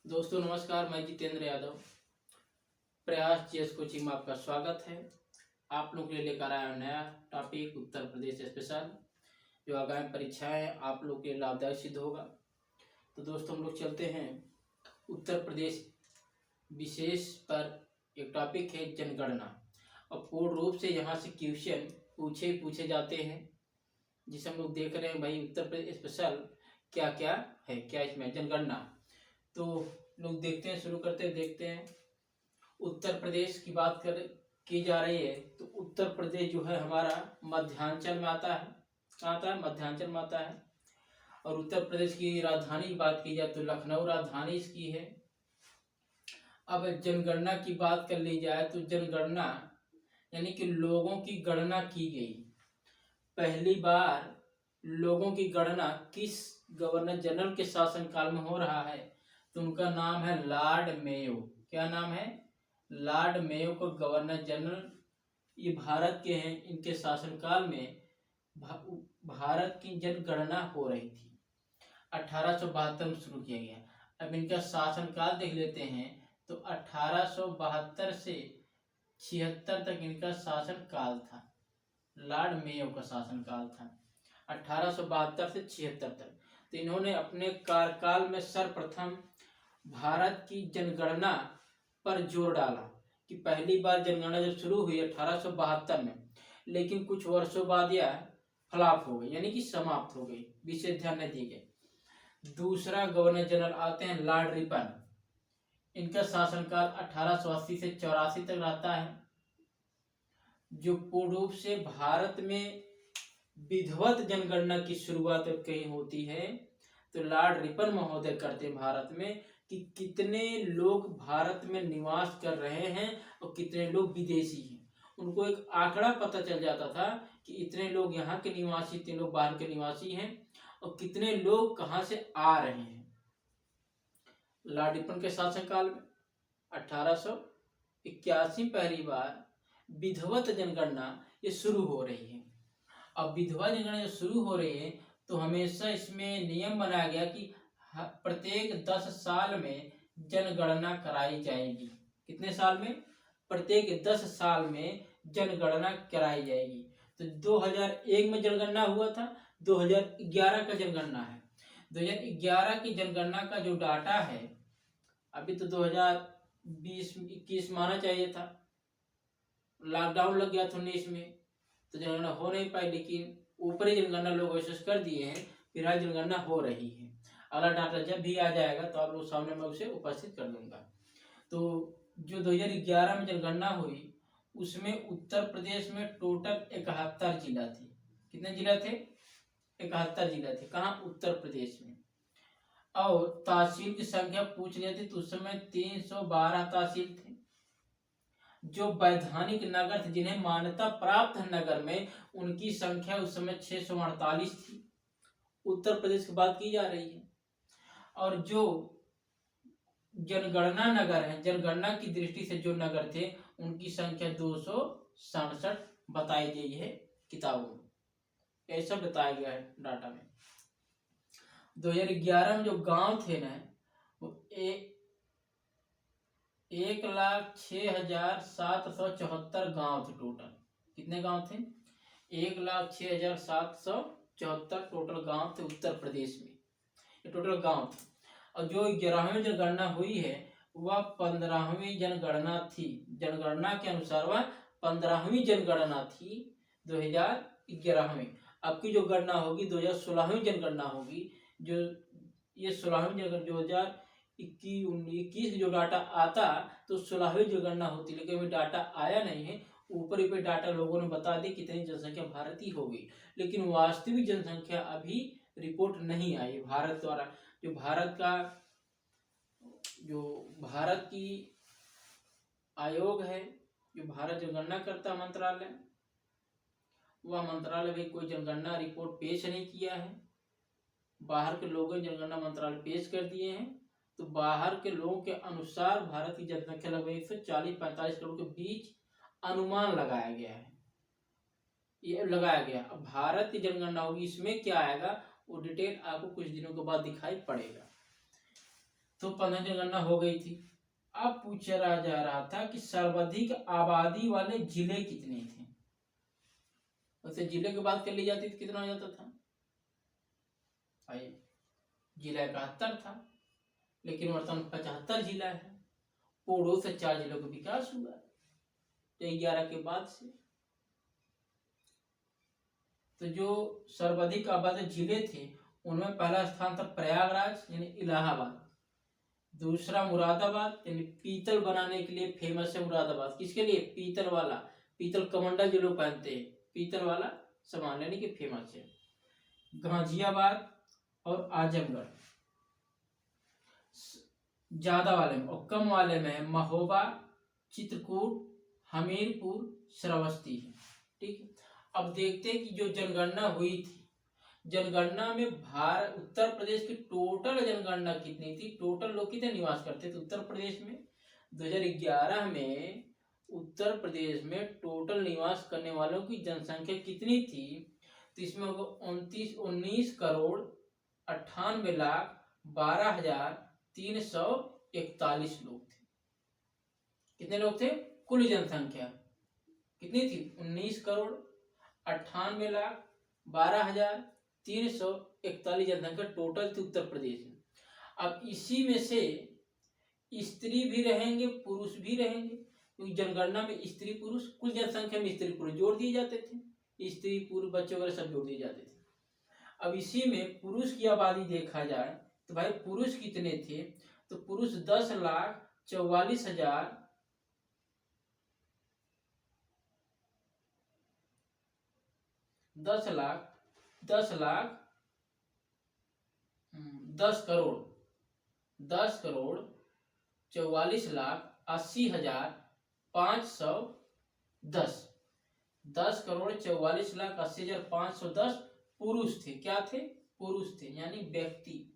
दोस्तों नमस्कार, मैं जितेंद्र यादव प्रयास जीएस कोचिंग में आपका स्वागत है। आप लोग के लिए लेकर आया नया टॉपिक उत्तर प्रदेश स्पेशल, जो आगामी परीक्षाएं आप लोग के लिए लाभदायक सिद्ध होगा। तो दोस्तों हम लोग चलते हैं उत्तर प्रदेश विशेष पर। एक टॉपिक है जनगणना, और पूर्ण रूप से यहाँ से क्वेश्चन पूछे जाते हैं, जिसे हम लोग देख रहे हैं भाई उत्तर प्रदेश स्पेशल क्या क्या है, क्या इसमें जनगणना। तो लोग देखते हैं, शुरू करते हैं, देखते हैं। उत्तर प्रदेश की बात की जा रही है तो उत्तर प्रदेश जो है हमारा मध्यांचल में आता है। कहाँ आता है? मध्यांचल में आता है। और उत्तर प्रदेश की राजधानी की बात की जाए तो लखनऊ राजधानी इसकी है। अब जनगणना की बात कर ली जाए तो जनगणना यानी कि लोगों की गणना की गई। पहली बार लोगों की गणना किस गवर्नर जनरल के शासनकाल में हो रहा है? तो उनका नाम है लॉर्ड मेयो। क्या नाम है? लॉर्ड मेयो को गवर्नर जनरल, ये भारत के हैं। इनके शासनकाल में भारत की जनगणना हो रही थी। 1872 में शुरू किया गया। अब इनका शासनकाल देख लेते हैं तो 1872 से 76 तक इनका शासनकाल था। लॉर्ड मेयो का शासनकाल था 1872 से 76 तक। तो इन्होंने अपने कार्यकाल में सर्वप्रथम भारत की जनगणना पर जोर डाला कि पहली बार जनगणना जब शुरू हुई 1872 में, लेकिन कुछ वर्षों बाद यह फ्लॉप हो गई, यानी कि समाप्त हो गई, विशेष ध्यान नहीं दिए गए। दूसरा गवर्नर जनरल आते हैं लॉर्ड रिपन। इनका शासनकाल 1880 से 84 तक रहता है। जो पूर्ण रूप से भारत में विधिवत जनगणना की शुरुआत कहीं होती है तो लॉर्ड रिपन महोदय करते भारत में कि कितने लोग भारत में निवास कर रहे हैं और कितने लोग विदेशी हैं। उनको एक आंकड़ा पता चल जाता था कि इतने लोग यहाँ के निवासी, इतने लोग बाहर के निवासी हैं और कितने लोग कहाँ से आ रहे हैं। लॉर्ड रिपन के शासनकाल में 1881 पहली बार विधिवत जनगणना ये शुरू हो रही है। अब विधिवत जनगणना जब शुरू हो रही है तो हमेशा इसमें नियम बनाया गया कि प्रत्येक 10 साल में जनगणना कराई जाएगी। कितने साल में? प्रत्येक 10 साल में जनगणना कराई जाएगी। तो 2001 में जनगणना हुआ था, 2011 का जनगणना है। 2011 की जनगणना का जो डाटा है, अभी तो 2020-21 माना चाहिए था, लॉकडाउन लग गया था 19 में, तो जनगणना हो नहीं पाई। लेकिन ऊपरी जनगणना लोग कोशिश कर दिए हैं, फिलहाल जनगणना हो रही है। अगला डाटा जब भी आ जाएगा तो आप लोग सामने मैं उसे उपस्थित कर दूंगा। तो जो 2011 में जनगणना हुई उसमें उत्तर प्रदेश में टोटल 71 जिला थे। कितने जिला थे? 71 जिला थे। कहाँ? उत्तर प्रदेश में। और तहसील की संख्या पूछ लिया थी तो उस समय 312 तहसील थे। जो वैधानिक नगर थे, जिन्हें मान्यता प्राप्त है नगर में, उनकी संख्या उस समय 648 थी। उत्तर प्रदेश की बात की जा रही है। और जो जनगणना नगर है, जनगणना की दृष्टि से जो नगर थे, उनकी संख्या 267 बताई गई है किताबों में। ऐसा बताया गया है डाटा में। 2011 में जो गांव थे ना, वो 1,06,774 गांव थे टोटल। कितने गांव थे? 1,06,774 टोटल गांव थे उत्तर प्रदेश में। ये टोटल गांव थे। और जो 11वीं जनगणना हुई है वह 15वीं जनगणना थी। जनगणना के अनुसार वह 15वीं जनगणना थी 2011 में। अब की जो गणना होगी 2016वीं जनगणना होगी। जो ये 16वीं जनगणना 2021 जो डाटा आता तो 16वीं जनगणना होती, लेकिन अभी डाटा आया नहीं है। ऊपर ही पे डाटा लोगों ने बता दी कितनी जनसंख्या भारत की होगी, लेकिन वास्तविक जनसंख्या अभी रिपोर्ट नहीं आई भारत द्वारा। जो भारत की आयोग है, जो भारत जनगणना करता मंत्रालय, वह मंत्रालय भी कोई जनगणना रिपोर्ट पेश नहीं किया है। बाहर के लोगों ने जनगणना मंत्रालय पेश कर दिए हैं। तो बाहर के लोगों के अनुसार भारत की जनसंख्या लगभग 140-45 करोड़ के बीच अनुमान लगाया गया है। ये लगाया गया। अब भारत की जनगणना होगी, इसमें क्या आएगा वो डिटेल आपको कुछ दिनों के बाद दिखाई पड़ेगा। तो 15 जनगणना हो गई थी। अब पूछा जा रहा था कि सर्वाधिक आबादी वाले जिले कितने थे। वैसे जिले की बात कर ली जाती तो कितना हो जाता था, जिला 71 था, लेकिन वर्तमान 75 जिला है। पूर्व से 4 जिलों का विकास हुआ 11 के बाद से। तो जो सर्वाधिक आबादी जिले थे उनमें पहला स्थान था प्रयागराज यानी इलाहाबाद, दूसरा मुरादाबाद यानी पीतल बनाने के लिए फेमस है मुरादाबाद। किसके लिए? पीतल वाला, पीतल कमंडल जो लोग पहनते हैं, पीतल वाला सामान लेने के फेमस है। गाजियाबाद और आजमगढ़ ज्यादा वाले में, और कम वाले में महोबा, चित्रकूट, हमीरपुर, श्रावस्ती है। ठीक है, अब देखते हैं कि जो जनगणना हुई थी, जनगणना में उत्तर प्रदेश की टोटल जनगणना कितनी थी, टोटल लोग कितने निवास करते थे उत्तर प्रदेश में। 2011 में उत्तर प्रदेश में टोटल निवास करने वालों की जनसंख्या कितनी थी, तो इसमें 19,19,12,12,341 लोग थे। कितने लोग थे? कुल जनसंख्या कितनी थी? 19,19,12,1341 जनसंख्या टोटल थी उत्तर प्रदेश में। अब इसी में से स्त्री भी रहेंगे, पुरुष भी रहेंगे, क्योंकि जनगणना में स्त्री पुरुष, कुल जनसंख्या में स्त्री पुरुष जोड़ दिए जाते थे, स्त्री पुरुष बच्चे वगैरह सब जोड़ दिए जाते थे। अब इसी में पुरुष की आबादी देखा जाए तो भाई पुरुष कितने थे, तो पुरुष 10,44,000 10 करोड़ 44,80,510 10 करोड़ 44,80,510 पुरुष थे। क्या थे? पुरुष थे, यानी व्यक्ति।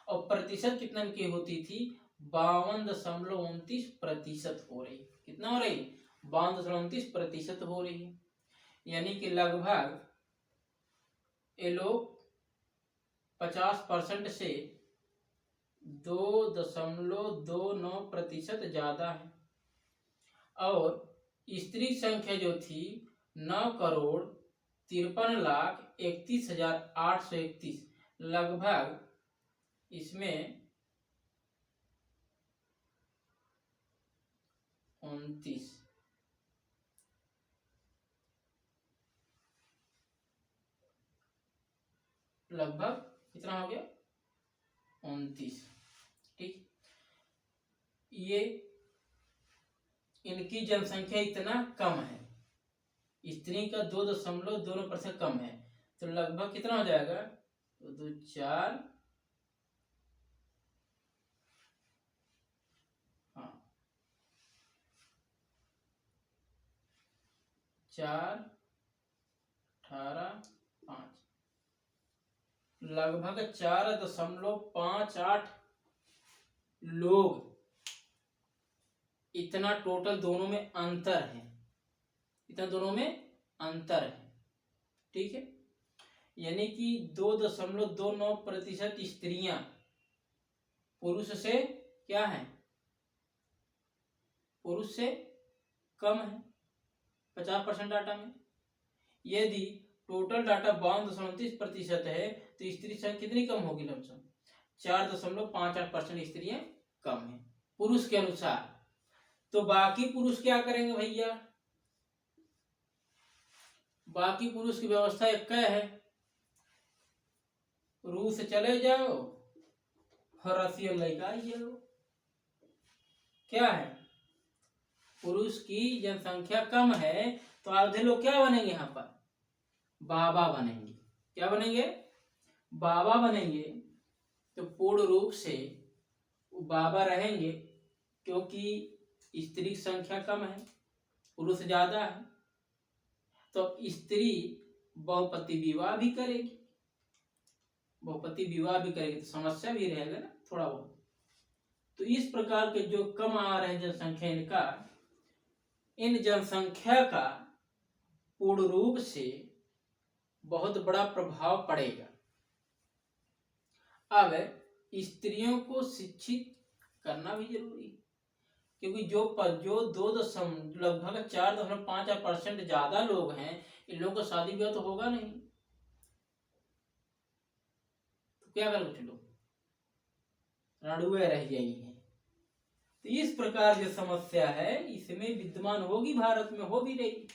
और प्रतिशत कितना की होती थी? 52.29% हो रही। कितना हो रही? 52.29% हो रही है, यानी कि लगभग ये लोग 50% से 2.29% ज्यादा है। और स्त्री संख्या जो थी 9,53,31,831, लगभग इसमें 29 लगभग कितना हो गया? 29। ठीक, ये इनकी जनसंख्या इतना कम है, स्त्री का 2.2% कम है, तो लगभग कितना हो जाएगा? तो 2 4 4 18 5 लगभग 4.58 लोग, इतना टोटल दोनों में अंतर है, इतना दोनों में अंतर है। ठीक है, यानी कि 2.29% स्त्रियां पुरुष से क्या है? पुरुष से कम है 50% डाटा में। यदि टोटल डाटा 52.29% है तो स्त्री संख्या कितनी कम होगी? लमसम 4.58% स्त्रियां कम है पुरुष के अनुसार। तो बाकी पुरुष क्या करेंगे भैया? बाकी पुरुष की व्यवस्था एक है, रूस चले जाओ और रसिया लेकर जाओ। क्या है? पुरुष की जनसंख्या कम है तो आधे लोग क्या बनेंगे? यहाँ पर बाबा बनेंगे। क्या बनेंगे? बाबा बनेंगे। तो पूर्ण रूप से बाबा रहेंगे, क्योंकि स्त्री की संख्या कम है, पुरुष ज्यादा है, तो स्त्री बहुपति विवाह भी करेगी, बहुपति विवाह भी करेगी तो समस्या भी रहेगा ना थोड़ा बहुत। तो इस प्रकार के जो कम आ रहे हैं जनसंख्या, इन जनसंख्या का पूर्ण रूप से बहुत बड़ा प्रभाव पड़ेगा। अब स्त्रियों को शिक्षित करना भी जरूरी है, क्योंकि जो लगभग 4.5% ज्यादा लोग हैं, इन लोगों का शादी ब्याह तो होगा नहीं, तो क्या कर कुछ लोग रणुए रह जाएंगे। तो इस प्रकार जो समस्या है इसमें विद्यमान होगी, भारत में हो भी रही।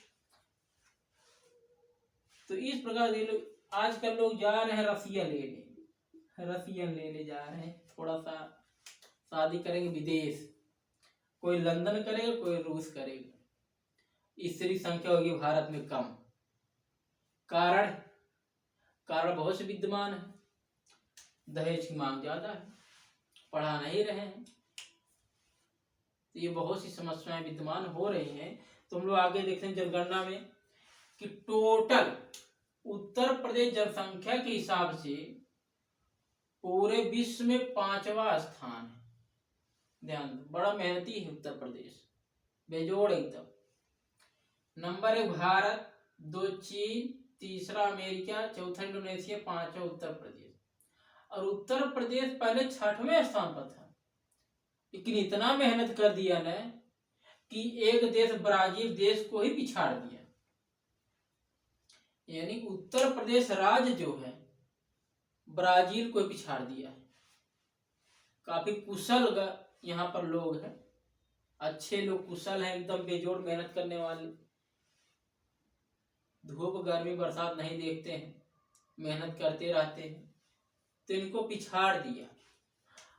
तो इस प्रकार ये लोग आजकल लोग जा रहे हैं रसियन लेने जा रहे हैं, थोड़ा सा शादी करेंगे विदेश, कोई लंदन करेगा कोई रूस करेगा, स्त्री संख्या होगी भारत में कम। कारण बहुत से विद्यमान है, दहेज की मांग ज्यादा है, पढ़ा नहीं रहे हैं, तो ये बहुत सी समस्याएं विद्यमान हो रही हैं। तो हम लोग आगे देखते हैं जनगणना में कि टोटल उत्तर प्रदेश जनसंख्या के हिसाब से पूरे विश्व में 5वां स्थान है। ध्यान दो, बड़ा मेहनती है उत्तर प्रदेश, बेजोड़ एकदम। नंबर 1 भारत, 2 चीन, 3 अमेरिका, 4 इंडोनेशिया, 5वां उत्तर प्रदेश। और उत्तर प्रदेश पहले 6वें स्थान पर था, लेकिन इतना मेहनत कर दिया ना कि एक देश ब्राजील देश को ही पिछाड़ दिया। यानी उत्तर प्रदेश राज्य जो है ब्राजील को पिछाड़ दिया है। काफी कुशल यहाँ पर लोग हैं, अच्छे लोग, कुशल हैं, एकदम बेजोड़ मेहनत करने वाले, धूप गर्मी बरसात नहीं देखते हैं, मेहनत करते रहते हैं, तो इनको पिछाड़ दिया।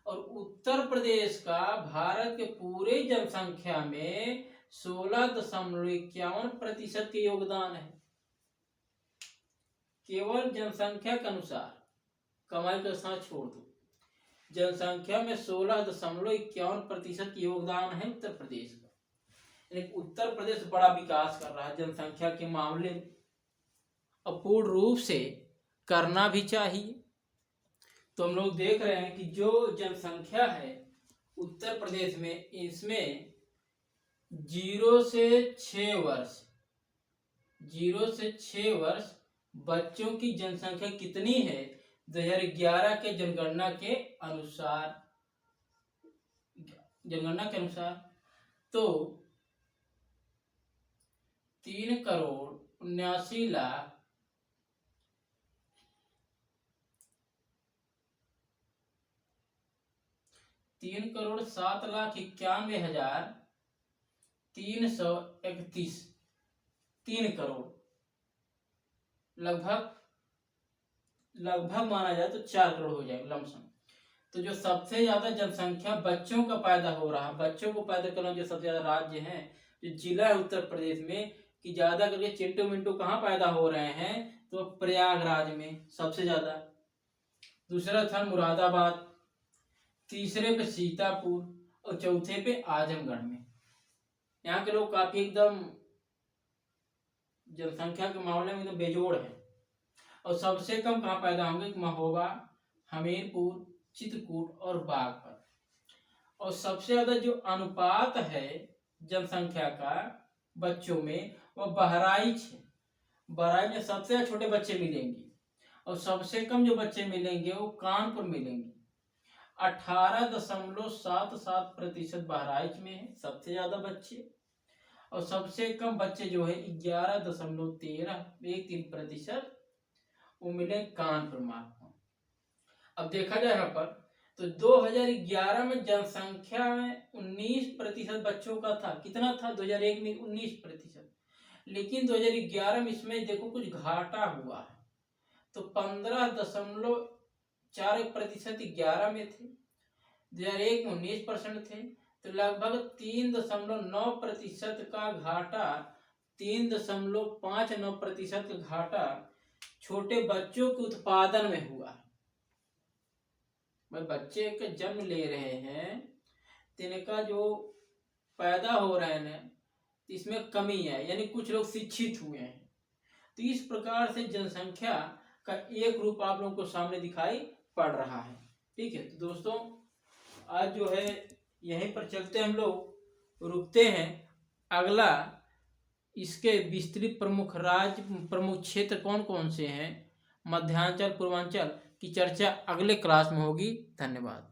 और उत्तर प्रदेश का भारत के पूरे जनसंख्या में 16.51% के योगदान है। केवल जनसंख्या के अनुसार, कमाई का साथ छोड़ दो, जनसंख्या में 16.51% योगदान है उत्तर प्रदेश का। यानी उत्तर प्रदेश बड़ा विकास कर रहा है जनसंख्या के मामले में, और पूर्ण रूप से करना भी चाहिए। तो हम लोग देख रहे हैं कि जो जनसंख्या है उत्तर प्रदेश में, इसमें 0 से 6 वर्ष बच्चों की जनसंख्या कितनी है 2011 के जनगणना के अनुसार, तो 3,79,00,000 3,07,91,331, 3 करोड़ लगभग माना जाए तो 4 करोड़ हो जाएगा लमसम। तो जो सबसे ज्यादा जनसंख्या बच्चों का पैदा हो रहा है, बच्चों को पैदा करना जो सबसे ज्यादा राज्य है, जो जिला है उत्तर प्रदेश में, कि ज्यादा करके चिंटू मिंटू कहाँ पैदा हो रहे हैं, तो प्रयागराज में सबसे ज्यादा, दूसरा था मुरादाबाद, तीसरे पे सीतापुर, और चौथे पे आजमगढ़ में। यहाँ के लोग काफी एकदम जनसंख्या के मामले में एकदम बेजोड़ है। और सबसे कम कहाँ पैदा होंगे, महोबा, हमीरपुर, चित्रकूट और बागपत। और सबसे ज्यादा जो अनुपात है जनसंख्या का बच्चों में, वो बहराइच है। बहराइच में सबसे छोटे बच्चे मिलेंगे, और सबसे कम जो बच्चे मिलेंगे वो कानपुर मिलेंगे। 18.77% बहराइच में है सबसे ज्यादा बच्चे, और सबसे कम बच्चे जो है 11.13% वो मिले कानपुर मार्ग। अब देखा जाए यहाँ पर तो 2011 में जनसंख्या में 19% बच्चों का था। कितना था 2001 में? 19%। लेकिन 2011 में इसमें देखो कुछ घाटा हुआ है, तो 15.4% 11 में थे, 2001 में 19% थे, तो लगभग 3.9% का घाटा, 3.59% का घाटा छोटे बच्चों के उत्पादन में हुआ है। बच्चे के जन्म ले रहे हैं, तिनका जो पैदा हो रहे हैं इसमें कमी है, यानी कुछ लोग शिक्षित हुए हैं। तो इस प्रकार से जनसंख्या का एक रूप आप लोगों को सामने दिखाई पड़ रहा है। ठीक है, तो दोस्तों आज जो है यहीं पर चलते हम लोग रुकते हैं। अगला इसके विस्तृत प्रमुख राज्य, प्रमुख क्षेत्र कौन कौन से हैं, मध्यांचल, पूर्वांचल की चर्चा अगले क्लास में होगी। धन्यवाद।